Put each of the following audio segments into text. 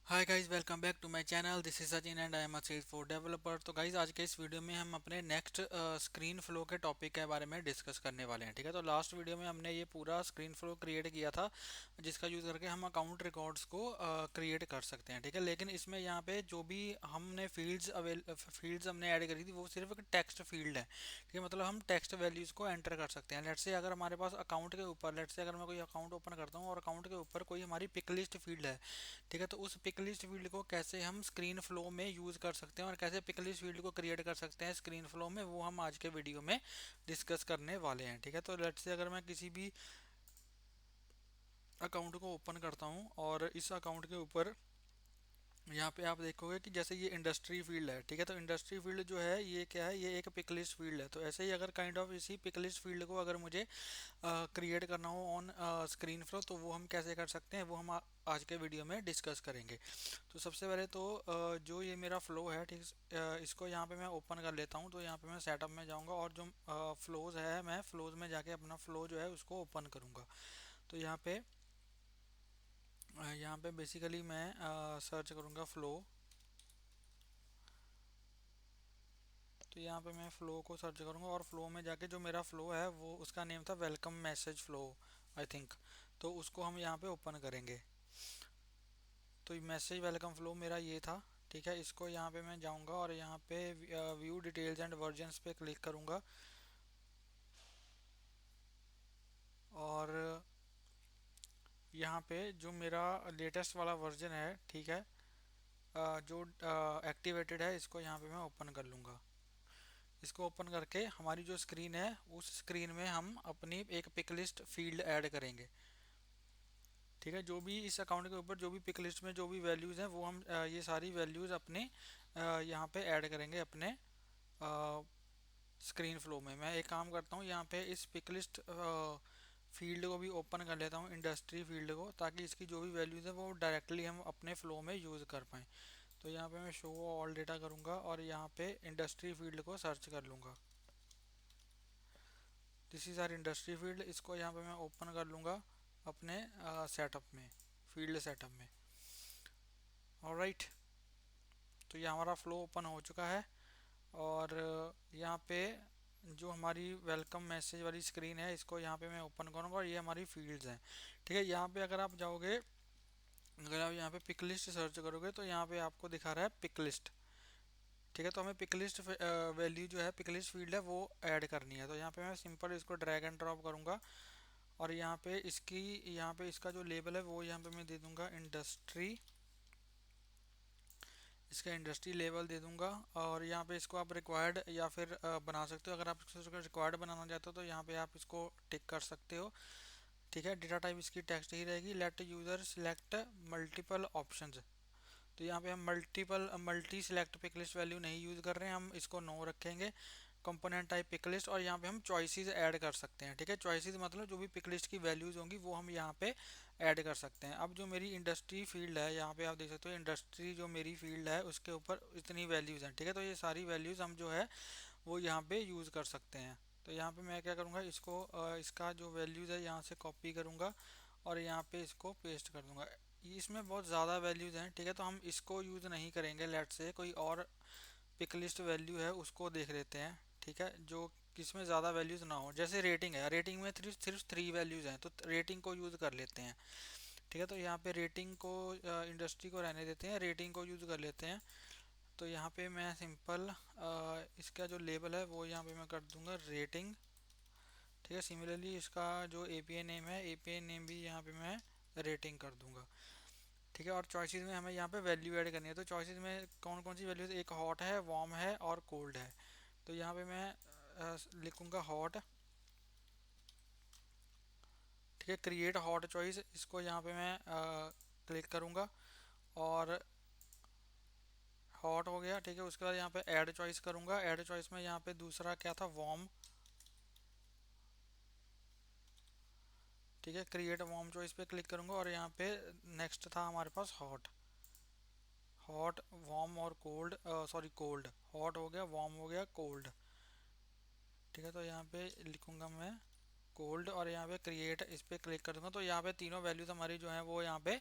Hi guys, welcome back to my channel. This is Sachin and I am a Salesforce developer. तो guys, आज के इस video में हम अपने नेक्स्ट स्क्रीन फ्लो के टॉपिक के बारे में डिस्कस करने वाले हैं। ठीक है, तो लास्ट वीडियो में हमने ये पूरा स्क्रीन फ्लो क्रिएट किया था, जिसका यूज़ करके हम अकाउंट रिकॉर्ड्स को क्रिएट कर सकते हैं। ठीक है, लेकिन इसमें यहाँ पे जो भी हमने फील्ड्स हमने ऐड करी थी, वो सिर्फ एक टेक्स्ट फील्ड है। ठीक है, मतलब हम टेक्स्ट वैल्यूज़ को एंटर कर सकते हैं। लेट्स से अगर हमारे पास अकाउंट के ऊपर, लेट्स से अगर मैं कोई अकाउंट ओपन करता हूँ और अकाउंट के ऊपर कोई हमारी पिक लिस्ट फील्ड है। ठीक है, तो उस पिक लिस्ट फील्ड को कैसे हम स्क्रीन फ्लो में यूज़ कर सकते हैं और कैसे पिक लिस्ट फील्ड को क्रिएट कर सकते हैं स्क्रीन फ्लो में, वो हम आज के वीडियो में डिस्कस करने वाले हैं। ठीक है, तो लेट्स से अगर मैं किसी भी अकाउंट को ओपन करता हूं और इस अकाउंट के ऊपर यहाँ पे आप देखोगे कि जैसे ये इंडस्ट्री फील्ड है। ठीक है, तो इंडस्ट्री फील्ड जो है ये क्या है, ये एक पिक लिस्ट फील्ड है। तो ऐसे ही अगर काइंड ऑफ इसी पिक लिस्ट फील्ड को अगर मुझे क्रिएट करना हो ऑन स्क्रीन फ्लो, तो वो हम कैसे कर सकते हैं, वो हम आज के वीडियो में डिस्कस करेंगे। तो सबसे पहले तो जो ये मेरा फ्लो है, ठीक, इसको यहाँ पे मैं ओपन कर लेता हूँ। तो यहाँ पे मैं सेटअप में जाऊँगा और जो फ्लोज है, मैं फ्लोज में जाके अपना फ्लो जो है उसको ओपन करूँगा। तो यहाँ पे बेसिकली मैं सर्च करूँगा फ्लो। तो यहाँ पे मैं फ्लो को सर्च करूँगा और फ्लो में जाके जो मेरा फ्लो है वो उसका नेम था welcome message flow, I think. तो उसको हम यहाँ पे ओपन करेंगे। तो मैसेज वेलकम फ्लो मेरा ये था। ठीक है, इसको यहाँ पे मैं जाऊँगा और यहाँ पे व्यू डिटेल्स एंड वर्जन्स पे क्लिक करूँगा। और यहाँ पे जो मेरा लेटेस्ट वाला वर्जन है, ठीक है, जो एक्टिवेटेड है, इसको यहाँ पे मैं ओपन कर लूँगा। इसको ओपन करके हमारी जो स्क्रीन है, उस स्क्रीन में हम अपनी एक पिक लिस्ट फील्ड ऐड करेंगे। ठीक है, जो भी इस अकाउंट के ऊपर जो भी पिक लिस्ट में जो भी वैल्यूज़ हैं, वो हम ये सारी वैल्यूज़ अपने यहाँ पे ऐड करेंगे अपने स्क्रीन फ्लो में। मैं एक काम करता हूँ, यहाँ पे इस पिक लिस्ट फील्ड को भी ओपन कर लेता हूँ, इंडस्ट्री फील्ड को, ताकि इसकी जो भी वैल्यूज़ है वो डायरेक्टली हम अपने फ्लो में यूज़ कर पाएँ। तो यहाँ पे मैं शो ऑल डेटा करूँगा और यहाँ पे इंडस्ट्री फील्ड को सर्च कर लूँगा। This is our industry field. इसको यहाँ पे मैं ओपन कर लूँगा अपने सेटअप में, फील्ड सेटअप में। ऑलराइट, तो ये हमारा फ्लो ओपन हो चुका है। और यहाँ पे जो हमारी वेलकम मैसेज वाली स्क्रीन है, इसको यहाँ पे मैं ओपन करूँगा और ये हमारी फील्ड्स हैं। ठीक है, यहाँ पे अगर आप जाओगे, अगर आप यहाँ पे पिक लिस्ट सर्च करोगे, तो यहाँ पे आपको दिखा रहा है पिक लिस्ट। ठीक है, तो हमें पिक लिस्ट वैल्यू जो है, पिक लिस्ट फील्ड है, वो ऐड करनी है। तो यहाँ पे मैं सिंपल इसको ड्रैग एंड ड्रॉप करूँगा और यहाँ पे इसका जो लेबल है वो यहाँ पे मैं दे दूँगा इंडस्ट्री। इसका इंडस्ट्री लेवल दे दूंगा और यहाँ पे इसको आप रिक्वायर्ड या फिर बना सकते हो। अगर आप इसको रिक्वायर्ड बनाना चाहते हो तो यहाँ पे आप इसको टिक कर सकते हो। ठीक है, डेटा टाइप इसकी टेक्स्ट ही रहेगी। Let user select multiple options. तो यहाँ पे हम multi select pick list value नहीं यूज़ कर रहे हैं, हम इसको नो रखेंगे। कंपोनेंट टाइप पिक लिस्ट, और यहाँ पे हम चॉइसेस ऐड कर सकते हैं। ठीक है, चॉइसेस मतलब जो भी पिक लिस्ट की वैल्यूज़ होंगी वो हम यहाँ पे ऐड कर सकते हैं। अब जो मेरी इंडस्ट्री फील्ड है, यहाँ पे आप देख सकते हो इंडस्ट्री जो मेरी फील्ड है उसके ऊपर इतनी वैल्यूज़ हैं। ठीक है, तो ये सारी वैल्यूज़ हम जो है वो यहाँ पे यूज़ कर सकते हैं। तो यहाँ पे मैं क्या करूँगा, इसको इसका जो वैल्यूज़ है यहाँ से कॉपी करूँगा और यहाँ पे इसको पेस्ट कर दूँगा। इसमें बहुत ज़्यादा वैल्यूज़ हैं। ठीक है, तो हम इसको यूज़ नहीं करेंगे। लेट से कोई और पिक लिस्ट वैल्यू है उसको देख लेते हैं। ठीक है, जो किसमें ज़्यादा वैल्यूज़ ना हो, जैसे रेटिंग है, रेटिंग में सिर्फ थ्री वैल्यूज़ हैं, तो रेटिंग को यूज़ कर लेते हैं। ठीक है, तो यहाँ पे रेटिंग को, इंडस्ट्री को रहने देते हैं, रेटिंग को यूज़ कर लेते हैं। तो यहाँ पे मैं सिंपल इसका जो लेबल है वो यहाँ पे मैं कर दूंगा रेटिंग। ठीक है, सिमिलरली इसका जो एपीआई नेम है, एपीआई नेम भी यहाँ पे मैं रेटिंग कर दूंगा। ठीक है, और चॉइसेस में हमें यहाँ पे वैल्यू ऐड करनी है। तो चॉइसेस में कौन कौन सी वैल्यूज, एक हॉट है, वार्म है और कोल्ड है। तो यहाँ पे मैं लिखूँगा हॉट। ठीक है, क्रिएट हॉट चॉइस, इसको यहाँ पे मैं क्लिक करूँगा और हॉट हो गया। ठीक है, उसके बाद यहाँ पे ऐड चॉइस करूँगा। ऐड चॉइस में यहाँ पे दूसरा क्या था, वार्म। ठीक है, क्रिएट वार्म चॉइस पे क्लिक करूँगा और यहाँ पे नेक्स्ट था हमारे पास हॉट। हॉट, वार्म और कोल्ड, सॉरी कोल्ड। हॉट हो गया, वार्म हो गया, कोल्ड। ठीक है, तो यहाँ पे लिखूँगा मैं कोल्ड, और यहाँ पे क्रिएट इस पर क्लिक कर दूंगा तो यहाँ पे तीनों वैल्यूज हमारी जो है वो यहाँ पे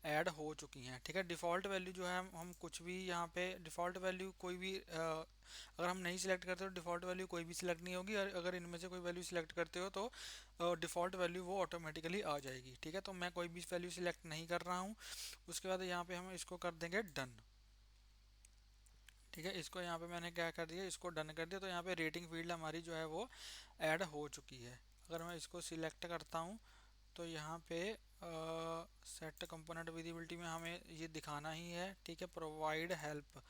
ऐड हो चुकी हैं। ठीक है, डिफ़ॉल्ट वैल्यू जो है हम कुछ भी यहाँ पे डिफ़ॉल्ट वैल्यू कोई भी अगर हम नहीं सिलेक्ट करते तो डिफ़ॉल्ट वैल्यू कोई भी सिलेक्ट नहीं होगी, और अगर इनमें से कोई वैल्यू सिलेक्ट करते हो तो डिफ़ॉल्ट वैल्यू वो ऑटोमेटिकली आ जाएगी। ठीक है, तो मैं कोई भी वैल्यू सिलेक्ट नहीं कर रहा हूँ। उसके बाद यहाँ पे हम इसको कर देंगे डन। ठीक है, इसको यहाँ पे मैंने क्या कर दिया, इसको डन कर दिया, तो यहाँ पे रेटिंग फील्ड हमारी जो है वो ऐड हो चुकी है। अगर मैं इसको सिलेक्ट करता हूँ तो यहाँ पे सेट कंपोनेंट विजिबिलिटी में हमें ये दिखाना ही है। ठीक है, प्रोवाइड हेल्प,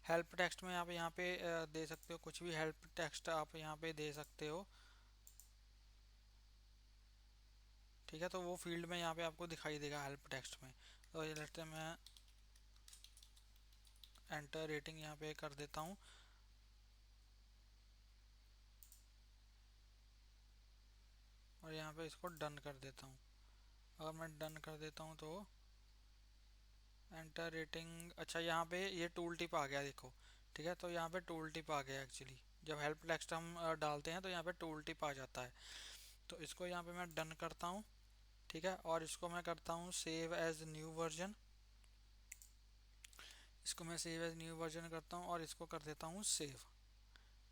हेल्प टेक्स्ट में आप यहाँ पे दे सकते हो, कुछ भी हेल्प टेक्स्ट आप यहाँ पे दे सकते हो। ठीक है, तो वो फील्ड में यहाँ पे आपको दिखाई देगा हेल्प टेक्स्ट में। तो ये लेते मैं एंटर रेटिंग यहाँ पे कर देता हूँ, और यहाँ पे इसको डन कर देता हूँ। अगर मैं डन कर देता हूँ तो एंटर रेटिंग, अच्छा यहाँ पे ये टूल टिप आ गया देखो। ठीक है, तो यहाँ पे टूल टिप आ गया एक्चुअली, जब हेल्प टेक्स्ट हम डालते हैं तो यहाँ पे टूल टिप आ जाता है। तो इसको यहाँ पे मैं डन करता हूँ। ठीक है, और इसको मैं करता हूँ सेव एज न्यू वर्जन। इसको मैं सेव एज न्यू वर्जन करता हूँ और इसको कर देता हूँ सेव।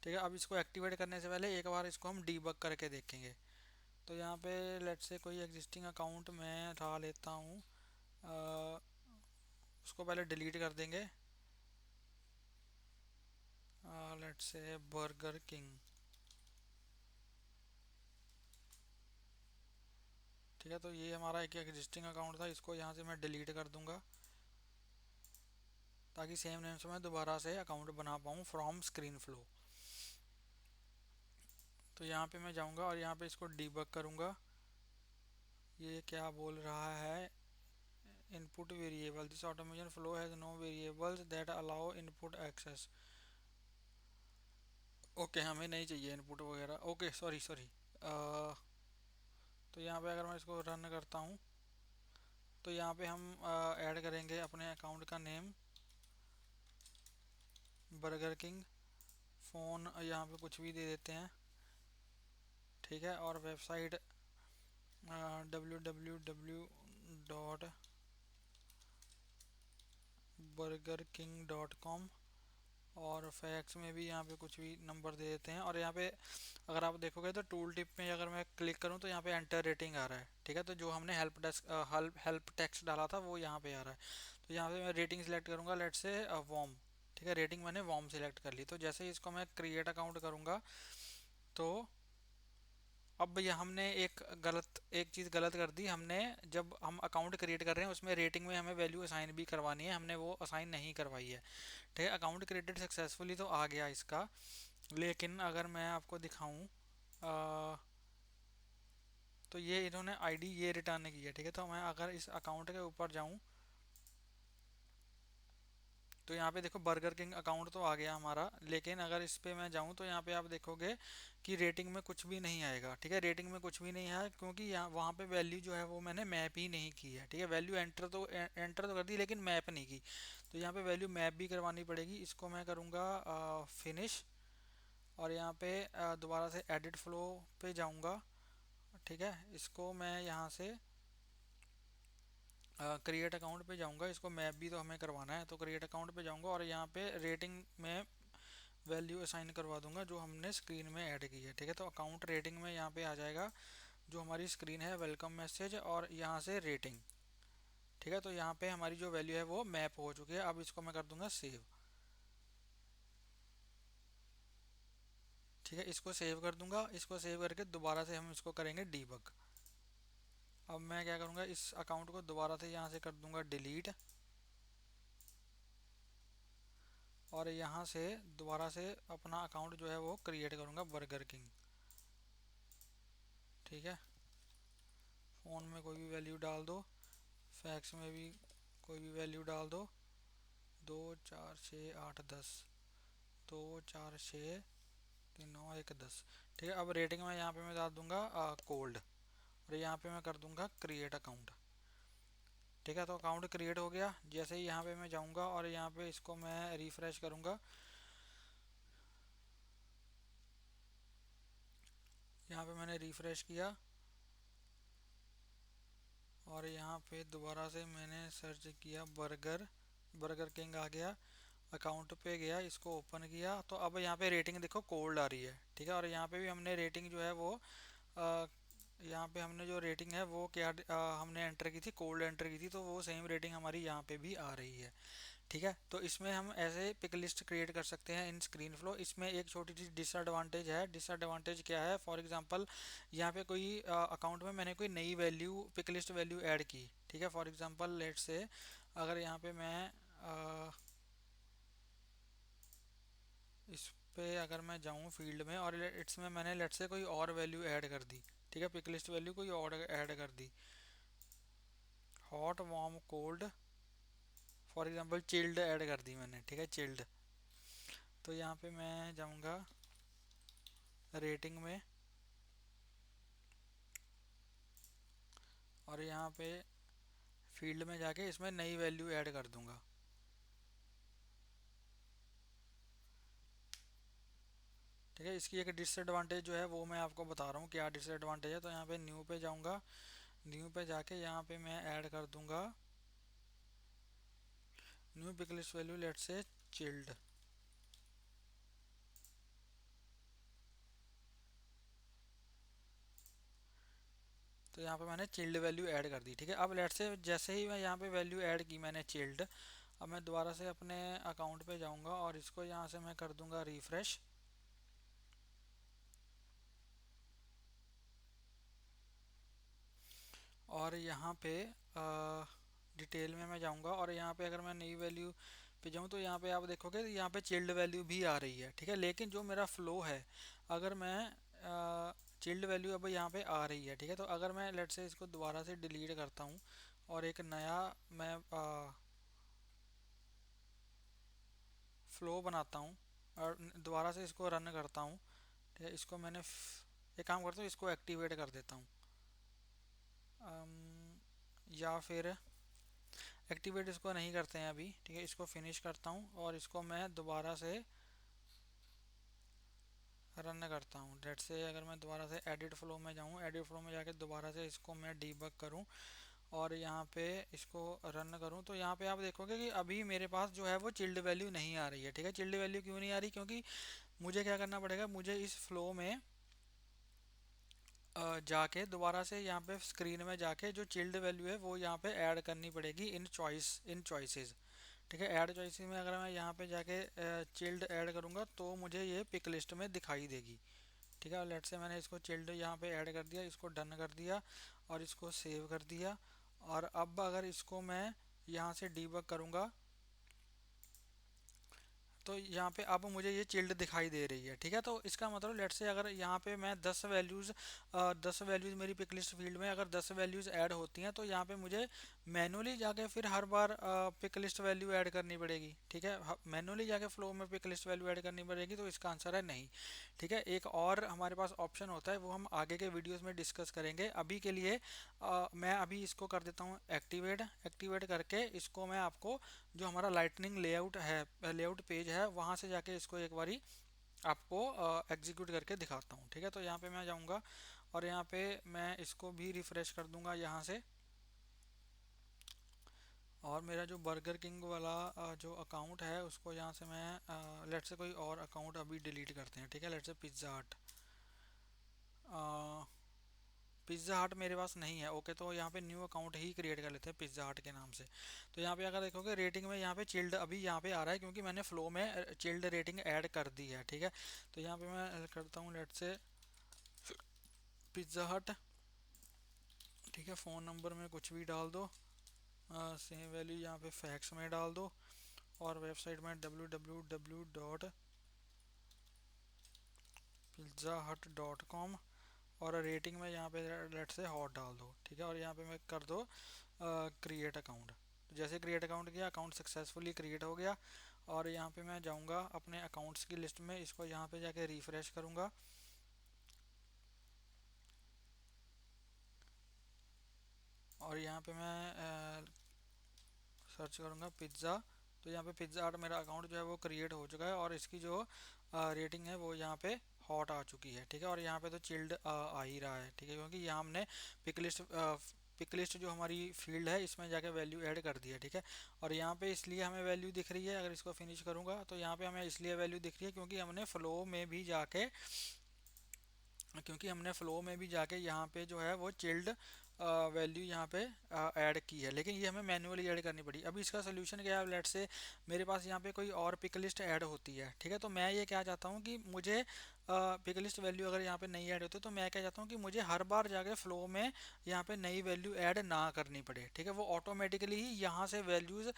ठीक है, अब इसको एक्टिवेट करने से पहले एक बार इसको हम डीबग करके देखेंगे। तो यहाँ पे लेट्स से कोई एग्जिस्टिंग अकाउंट मैं उठा लेता हूँ, उसको पहले डिलीट कर देंगे। Let's say burger king. ठीक है, तो ये हमारा एक एग्जिस्टिंग अकाउंट था, इसको यहाँ से मैं डिलीट कर दूंगा ताकि सेम नेम से मैं दोबारा से अकाउंट बना पाऊँ फ्रॉम स्क्रीन फ्लो। तो यहाँ पे मैं जाऊँगा और यहाँ पे इसको डीबग करूँगा। ये क्या बोल रहा है, input variable, this automation flow has no variables that allow input access. Okay, हमें नहीं चाहिए इनपुट वगैरह। Okay, sorry sorry. तो यहाँ पे अगर मैं इसको रन करता हूँ तो यहाँ पे हम ऐड करेंगे अपने अकाउंट का नेम बर्गर किंग, फ़ोन यहाँ पे कुछ भी दे देते हैं। ठीक है, और वेबसाइट www.burgerking.com, और फैक्स में भी यहाँ पे कुछ भी नंबर दे देते हैं। और यहाँ पे अगर आप देखोगे तो टूल टिप में अगर मैं क्लिक करूँ तो यहाँ पे एंटर रेटिंग आ रहा है। ठीक है, तो जो हमने हेल्प टेक्स्ट डाला था वो यहाँ पे आ रहा है। तो यहाँ पे मैं रेटिंग सेलेक्ट करूँगा, लेट से वॉम। ठीक है, रेटिंग मैंने वॉम सेलेक्ट कर ली। तो जैसे ही इसको मैं क्रिएट अकाउंट करूँगा तो अब ये हमने एक चीज़ गलत कर दी हमने। जब हम अकाउंट क्रिएट कर रहे हैं उसमें रेटिंग में हमें वैल्यू असाइन भी करवानी है, हमने वो असाइन नहीं करवाई है। ठीक है, अकाउंट क्रिएटेड सक्सेसफुली तो आ गया इसका, लेकिन अगर मैं आपको दिखाऊं तो ये इन्होंने आईडी ये रिटर्न की है। ठीक है, तो मैं अगर इस अकाउंट के ऊपर जाऊं तो यहाँ पे देखो बर्गर किंग अकाउंट तो आ गया हमारा, लेकिन अगर इस पे मैं जाऊँ तो यहाँ पे आप देखोगे कि रेटिंग में कुछ भी नहीं आएगा। ठीक है, रेटिंग में कुछ भी नहीं है क्योंकि यहाँ वहाँ पे वैल्यू जो है वो मैंने मैप ही नहीं की है। ठीक है, वैल्यू एंटर तो कर दी लेकिन मैप नहीं की, तो यहाँ पे वैल्यू मैप भी करवानी पड़ेगी। इसको मैं करूँगा फिनिश, और यहाँ पे दोबारा से एडिट फ्लो पे जाऊँगा। ठीक है, इसको मैं यहाँ से क्रिएट अकाउंट पे जाऊंगा, इसको मैप भी तो हमें करवाना है, तो क्रिएट अकाउंट पे जाऊंगा और यहाँ पे रेटिंग में वैल्यू असाइन करवा दूंगा जो हमने स्क्रीन में ऐड की है। ठीक है, तो अकाउंट रेटिंग में यहाँ पे आ जाएगा जो हमारी स्क्रीन है वेलकम मैसेज, और यहाँ से रेटिंग। ठीक है, तो यहाँ पे हमारी जो वैल्यू है वो मैप हो चुकी है। अब इसको मैं कर दूंगा सेव। ठीक है, इसको सेव कर दूंगा। इसको सेव करके दोबारा से हम इसको करेंगे डीबग। अब मैं क्या करूँगा, इस अकाउंट को दोबारा से यहाँ से कर दूंगा डिलीट, और यहाँ से दोबारा से अपना अकाउंट जो है वो क्रिएट करूँगा बर्गर किंग। ठीक है, फ़ोन में कोई भी वैल्यू डाल दो, फैक्स में भी कोई भी वैल्यू डाल दो, 2 4 6 8 10, 2 4 6 3 9 1 10। ठीक है, अब रेटिंग में यहाँ पे मैं डाल दूँगा कोल्ड, और यहाँ पे मैं कर दूँगा क्रिएट अकाउंट। ठीक है, तो अकाउंट क्रिएट हो गया। जैसे ही यहाँ पे मैं जाऊँगा और यहाँ पे इसको मैं रिफ़्रेश करूँगा, यहाँ पे मैंने रिफ़्रेश किया और यहाँ पे दोबारा से मैंने सर्च किया बर्गर, बर्गर किंग आ गया। अकाउंट पे गया, इसको ओपन किया तो अब यहाँ पे रेटिंग देखो कोल्ड आ रही है, ठीक है। और यहाँ पे भी हमने रेटिंग जो है वो अ, यहाँ पे हमने जो रेटिंग है वो क्या हमने एंटर की थी, कोल्ड एंटर की थी, तो वो सेम रेटिंग हमारी यहाँ पे भी आ रही है, ठीक है। तो इसमें हम ऐसे पिक लिस्ट क्रिएट कर सकते हैं इन स्क्रीन फ्लो। इसमें एक छोटी सी डिसएडवांटेज है। डिसएडवांटेज क्या है, फॉर एग्जांपल यहाँ पे कोई अकाउंट में मैंने कोई नई value pick list value add की, ठीक है। फॉर एग्जांपल लेट से अगर यहाँ पे मैं इस पे अगर मैं जाऊँ फील्ड में और इसमें मैंने लेट से कोई और वैल्यू ऐड कर दी, ठीक है, पिक लिस्ट वैल्यू कोई और ऐड कर दी, hot warm cold for example chilled add कर दी मैंने, ठीक है, चिल्ड। तो यहाँ पे मैं जाऊँगा रेटिंग में और यहाँ पे फील्ड में जाके इसमें नई वैल्यू ऐड कर दूंगा, ठीक है। इसकी एक डिसएडवांटेज जो है वो मैं आपको बता रहा हूँ क्या डिसएडवांटेज है। तो यहाँ पे न्यू पे जाऊँगा, न्यू पे जाके यहाँ पे मैं ऐड कर दूंगा new pick list value let say child. तो यहाँ पे मैंने चिल्ड वैल्यू ऐड कर दी, ठीक है। अब लेट से जैसे ही मैं यहाँ पे वैल्यू ऐड की मैंने चिल्ड, अब मैं दोबारा से अपने अकाउंट पे जाऊँगा और इसको यहाँ से मैं कर दूंगा रिफ्रेश और यहाँ पे डिटेल में मैं जाऊँगा और यहाँ पे अगर मैं नई वैल्यू पे जाऊँ तो यहाँ पे आप देखोगे यहाँ पे चिल्ड वैल्यू भी आ रही है, ठीक है। लेकिन जो मेरा फ्लो है, अगर मैं चिल्ड वैल्यू अब यहाँ पे आ रही है, ठीक है। तो अगर मैं लेट से इसको दोबारा से डिलीट करता हूँ और एक नया मैं फ्लो बनाता हूँ और दोबारा से इसको रन करता हूँ, ठीक है। इसको मैंने एक काम करता हूँ, इसको एक्टिवेट कर देता हूँ, या फिर एक्टिवेट इसको नहीं करते हैं अभी, ठीक है। इसको फिनिश करता हूँ और इसको मैं दोबारा से रन करता हूँ। लेट्स से अगर मैं दोबारा से एडिट फ्लो में जाऊँ, एडिट फ्लो में जाके दोबारा से इसको मैं डीबग करूँ और यहाँ पे इसको रन करूँ, तो यहाँ पे आप देखोगे कि अभी मेरे पास जो है वो चिल्ड वैल्यू नहीं आ रही है, ठीक है। चिल्ड वैल्यू क्यों नहीं आ रही, क्योंकि मुझे क्या करना पड़ेगा, मुझे इस फ्लो में जाके दोबारा से यहाँ पे स्क्रीन में जाके जो चिल्ड वैल्यू है वो यहाँ पे ऐड करनी पड़ेगी इन चॉइसेस, ठीक है। ऐड चॉइसेस में अगर मैं यहाँ पे जाके चिल्ड ऐड करूँगा तो मुझे ये पिक लिस्ट में दिखाई देगी, ठीक है। लेट से मैंने इसको चिल्ड यहाँ पे ऐड कर दिया, इसको डन कर दिया और इसको सेव कर दिया। और अब अगर इसको मैं यहाँ से डीबग करूँगा तो यहाँ पे अब मुझे ये चिल्ड दिखाई दे रही है, ठीक है। तो इसका मतलब लेट से अगर यहाँ पे मैं 10 वैल्यूज़ मेरी पिक लिस्ट फील्ड में अगर 10 वैल्यूज़ ऐड होती हैं तो यहाँ पे मुझे मैनुअली जाके फिर हर बार पिक लिस्ट वैल्यू ऐड करनी पड़ेगी, ठीक है। मैनुअली जाके फ्लो में पिक लिस्ट वैल्यू ऐड करनी पड़ेगी, तो इसका आंसर है नहीं, ठीक है। एक और हमारे पास ऑप्शन होता है, वो हम आगे के वीडियोज़ में डिस्कस करेंगे। अभी के लिए मैं अभी इसको कर देता हूँ एक्टिवेट। एक्टिवेट करके इसको मैं आपको जो हमारा लाइटनिंग लेआउट है, लेआउट पेज है, वहाँ से जाके इसको एक बारी आपको एग्जीक्यूट करके दिखाता हूँ, ठीक है। तो यहाँ पे मैं जाऊँगा और यहाँ पे मैं इसको भी रिफ़्रेश कर दूँगा यहाँ से और मेरा जो बर्गर किंग वाला जो अकाउंट है उसको यहाँ से मैं लेट से कोई और अकाउंट अभी डिलीट करते हैं, ठीक है। लेट से पिज़्ज़ा हट, पिज़्ज़ा हट मेरे पास नहीं है, ओके। तो यहाँ पे न्यू अकाउंट ही क्रिएट कर लेते हैं पिज़्ज़ा हट के नाम से। तो यहाँ पे अगर देखोगे रेटिंग में यहाँ पे चिल्ड अभी यहाँ पे आ रहा है क्योंकि मैंने फ्लो में चिल्ड रेटिंग ऐड कर दी है, ठीक है। तो यहाँ पे मैं करता हूँ लेट से पिज़्ज़ा हट, ठीक है। फ़ोन नंबर में कुछ भी डाल दो, सेम वैल्यू यहाँ पे फैक्स में डाल दो और वेबसाइट में www.pizzahut.com और रेटिंग में यहाँ पे लेट से हॉट डाल दो, ठीक है। और यहाँ पे मैं कर दो क्रिएट अकाउंट। जैसे क्रिएट अकाउंट किया, अकाउंट सक्सेसफुली क्रिएट हो गया। और यहाँ पे मैं जाऊँगा अपने अकाउंट्स की लिस्ट में, इसको यहाँ पे जाके रिफ़्रेश करूँगा और यहाँ पे मैं सर्च करूँगा पिज़्ज़ा। तो यहाँ पे पिज़्ज़ा हट मेरा अकाउंट जो है वो क्रिएट हो चुका है और इसकी जो रेटिंग है वो यहाँ पे हॉट आ चुकी है, ठीक है। और यहाँ पे तो चिल्ड आ ही रहा है, ठीक है, क्योंकि यहाँ हमने पिक लिस्ट जो हमारी फील्ड है इसमें जाके वैल्यू ऐड कर दी है, ठीक है। और यहाँ पे इसलिए हमें वैल्यू दिख रही है, अगर इसको फिनिश करूँगा तो यहाँ पे हमें इसलिए वैल्यू दिख रही है क्योंकि हमने फ्लो में भी जाके यहाँ पे जो है वो चिल्ड वैल्यू यहाँ पे ऐड की है, लेकिन ये हमें मैन्युअली ऐड करनी पड़ी। अभी इसका सोल्यूशन क्या है, लेट से मेरे पास यहाँ पे कोई और पिक लिस्ट ऐड होती है, ठीक है। तो मैं ये क्या चाहता हूँ कि मुझे पिक लिस्ट वैल्यू अगर यहाँ पे नहीं ऐड होती तो मैं क्या चाहता हूँ कि मुझे हर बार जाके फ्लो में यहाँ पे नई वैल्यू ऐड ना करनी पड़े, ठीक है। वो ऑटोमेटिकली ही यहाँ से वैल्यूज़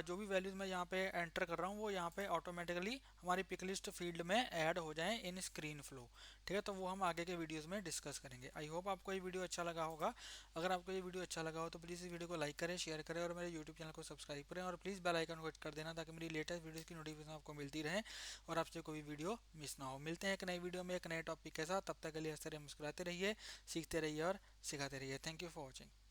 जो भी वैल्यूज़ मैं यहाँ पे एंटर कर रहा हूँ वो यहाँ पे ऑटोमेटिकली हमारी पिक लिस्ट फील्ड में ऐड हो जाएं इन स्क्रीन फ्लो, ठीक है। तो वो हम आगे के वीडियोस में डिस्कस करेंगे। आई होप आपको ये वीडियो अच्छा लगा होगा। अगर आपको ये वीडियो अच्छा लगा हो तो प्लीज़ इस वीडियो को लाइक करें, शेयर करें और मेरे यूट्यूब चैनल को सब्सक्राइब करें, और प्लीज़ बेल आइकन को हिट कर देना ताकि मेरी लेटेस्ट वीडियोज़ की नोटिफिकेशन आपको मिलती रहे और आपसे कोई वीडियो मिस ना हो। मिलते हैं एक नई वीडियो में एक नए टॉपिक के साथ, तब तक के लिए हंसते रहिए, मुस्कुराते रहिए, सीखते रहिए और सिखाते रहिए। Thank you for watching.